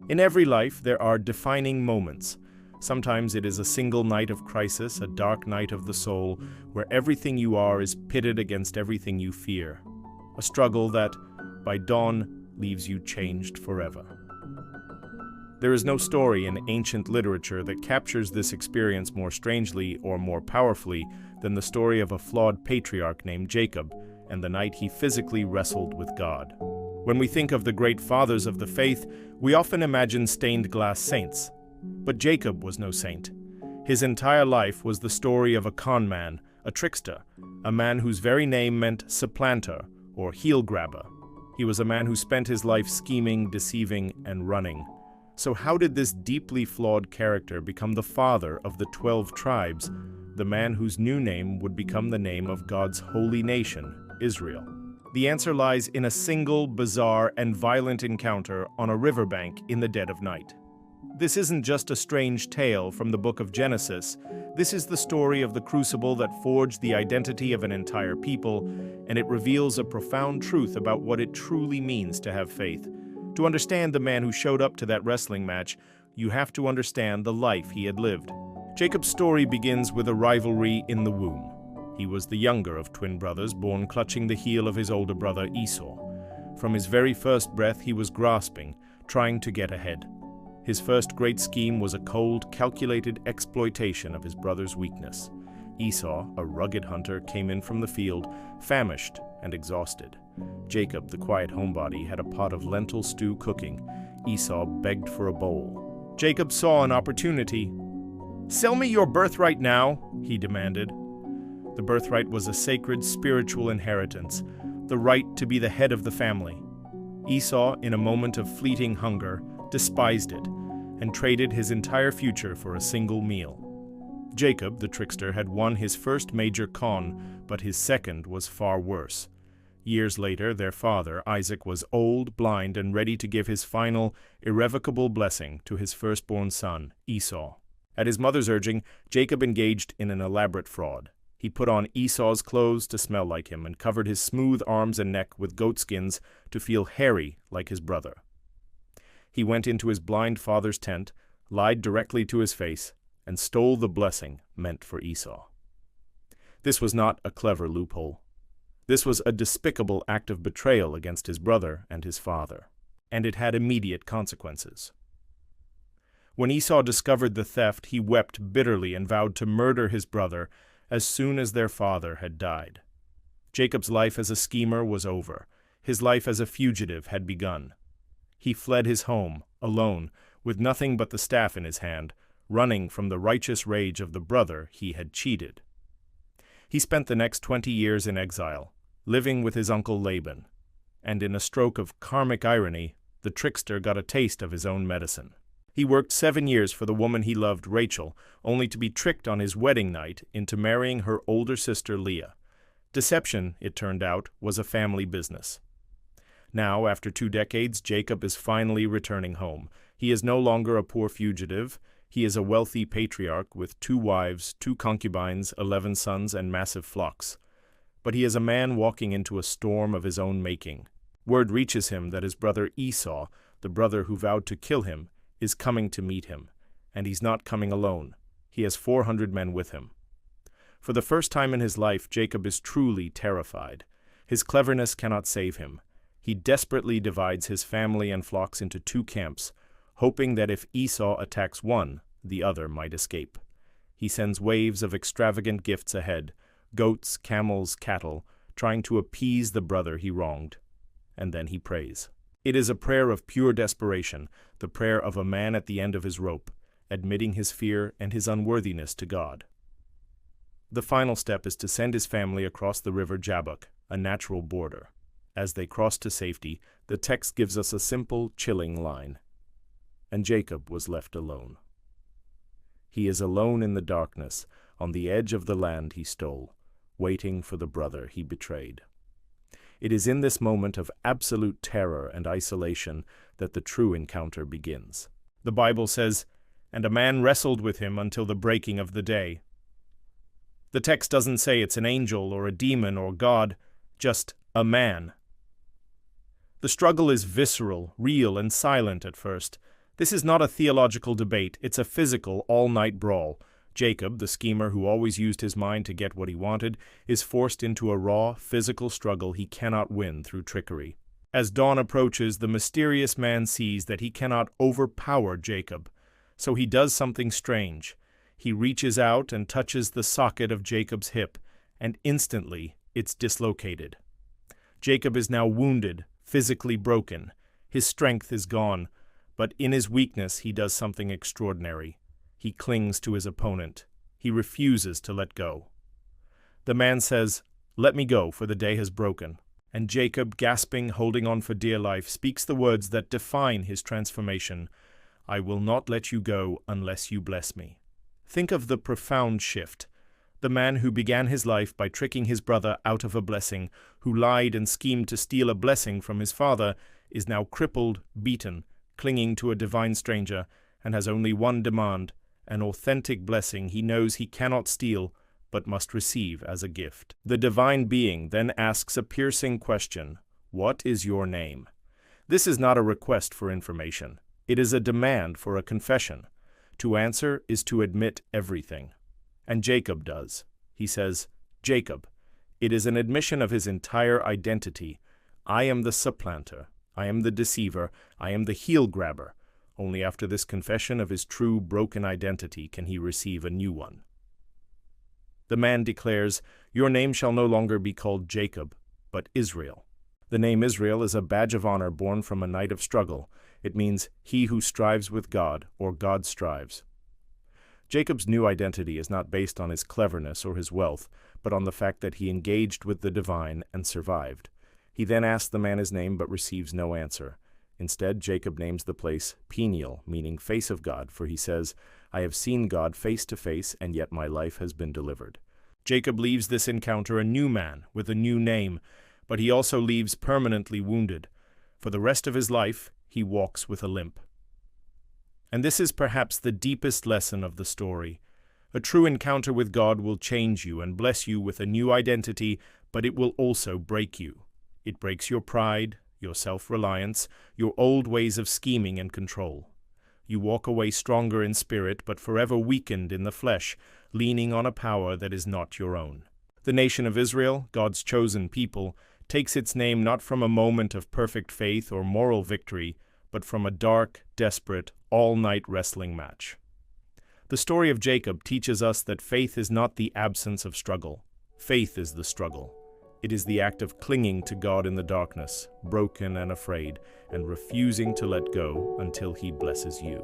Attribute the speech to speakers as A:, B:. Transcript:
A: In every life, there are defining moments. Sometimes it is a single night of crisis, a dark night of the soul, where everything you are is pitted against everything you fear. A struggle that, by dawn, leaves you changed forever. There is no story in ancient literature that captures this experience more strangely or more powerfully than the story of a flawed patriarch named Jacob and the night he physically wrestled with God. When we think of the great fathers of the faith, we often imagine stained glass saints. But Jacob was no saint. His entire life was the story of a con man, a trickster, a man whose very name meant supplanter or heel grabber. He was a man who spent his life scheming, deceiving, and running. So how did this deeply flawed character become the father of the 12 tribes, the man whose new name would become the name of God's holy nation, Israel? The answer lies in a single, bizarre, and violent encounter on a riverbank in the dead of night. This isn't just a strange tale from the book of Genesis. This is the story of the crucible that forged the identity of an entire people, and it reveals a profound truth about what it truly means to have faith. To understand the man who showed up to that wrestling match, you have to understand the life he had lived. Jacob's story begins with a rivalry in the womb. He was the younger of twin brothers, born clutching the heel of his older brother Esau. From his very first breath, he was grasping, trying to get ahead. His first great scheme was a cold, calculated exploitation of his brother's weakness. Esau, a rugged hunter, came in from the field, famished and exhausted. Jacob, the quiet homebody, had a pot of lentil stew cooking. Esau begged for a bowl. Jacob saw an opportunity. "Sell me your birthright now," he demanded. The birthright was a sacred spiritual inheritance, the right to be the head of the family. Esau, in a moment of fleeting hunger, despised it and traded his entire future for a single meal. Jacob, the trickster, had won his first major con, but his second was far worse. Years later, their father, Isaac, was old, blind, and ready to give his final, irrevocable blessing to his firstborn son, Esau. At his mother's urging, Jacob engaged in an elaborate fraud. He put on Esau's clothes to smell like him and covered his smooth arms and neck with goatskins to feel hairy like his brother. He went into his blind father's tent, lied directly to his face, and stole the blessing meant for Esau. This was not a clever loophole. This was a despicable act of betrayal against his brother and his father, and it had immediate consequences. When Esau discovered the theft, he wept bitterly and vowed to murder his brother as soon as their father had died. Jacob's life as a schemer was over. His life as a fugitive had begun. He fled his home, alone, with nothing but the staff in his hand, running from the righteous rage of the brother he had cheated. He spent the next 20 years in exile, living with his uncle Laban, and in a stroke of karmic irony, the trickster got a taste of his own medicine. He worked 7 years for the woman he loved, Rachel, only to be tricked on his wedding night into marrying her older sister Leah. Deception, it turned out, was a family business. Now, after 2 decades, Jacob is finally returning home. He is no longer a poor fugitive. He is a wealthy patriarch with 2 wives, 2 concubines, 11 sons, and massive flocks. But he is a man walking into a storm of his own making. Word reaches him that his brother Esau, the brother who vowed to kill him, is coming to meet him, and he's not coming alone. He has 400 men with him. For the first time in his life, Jacob is truly terrified. His cleverness cannot save him. He desperately divides his family and flocks into 2 camps, hoping that if Esau attacks one, the other might escape. He sends waves of extravagant gifts ahead, goats, camels, cattle, trying to appease the brother he wronged. And then he prays. It is a prayer of pure desperation, the prayer of a man at the end of his rope, admitting his fear and his unworthiness to God. The final step is to send his family across the river Jabbok, a natural border. As they cross to safety, the text gives us a simple, chilling line. And Jacob was left alone. He is alone in the darkness, on the edge of the land he stole, waiting for the brother he betrayed. It is in this moment of absolute terror and isolation that the true encounter begins. The Bible says, "And a man wrestled with him until the breaking of the day." The text doesn't say it's an angel or a demon or God, just a man. The struggle is visceral, real, and silent at first. This is not a theological debate, it's a physical, all-night brawl. Jacob, the schemer who always used his mind to get what he wanted, is forced into a raw, physical struggle he cannot win through trickery. As dawn approaches, the mysterious man sees that he cannot overpower Jacob. So he does something strange. He reaches out and touches the socket of Jacob's hip, and instantly it's dislocated. Jacob is now wounded, physically broken. His strength is gone, but in his weakness he does something extraordinary. He clings to his opponent. He refuses to let go. The man says, "Let me go, for the day has broken." And Jacob, gasping, holding on for dear life, speaks the words that define his transformation. "I will not let you go unless you bless me." Think of the profound shift. The man who began his life by tricking his brother out of a blessing, who lied and schemed to steal a blessing from his father, is now crippled, beaten, clinging to a divine stranger, and has only one demand, an authentic blessing he knows he cannot steal, but must receive as a gift. The divine being then asks a piercing question: "What is your name?" This is not a request for information. It is a demand for a confession. To answer is to admit everything. And Jacob does. He says, "Jacob." It is an admission of his entire identity. I am the supplanter. I am the deceiver. I am the heel grabber. Only after this confession of his true broken identity can he receive a new one. The man declares, "Your name shall no longer be called Jacob, but Israel." The name Israel is a badge of honor born from a night of struggle. It means he who strives with God, or God strives. Jacob's new identity is not based on his cleverness or his wealth, but on the fact that he engaged with the divine and survived. He then asks the man his name but receives no answer. Instead, Jacob names the place Peniel, meaning face of God, for he says, "I have seen God face to face, and yet my life has been delivered." Jacob leaves this encounter a new man with a new name, but he also leaves permanently wounded. For the rest of his life, he walks with a limp. And this is perhaps the deepest lesson of the story. A true encounter with God will change you and bless you with a new identity, but it will also break you. It breaks your pride, your self-reliance, your old ways of scheming and control. You walk away stronger in spirit, but forever weakened in the flesh, leaning on a power that is not your own. The nation of Israel, God's chosen people, takes its name not from a moment of perfect faith or moral victory, but from a dark, desperate, all-night wrestling match. The story of Jacob teaches us that faith is not the absence of struggle. Faith is the struggle. It is the act of clinging to God in the darkness, broken and afraid, and refusing to let go until He blesses you.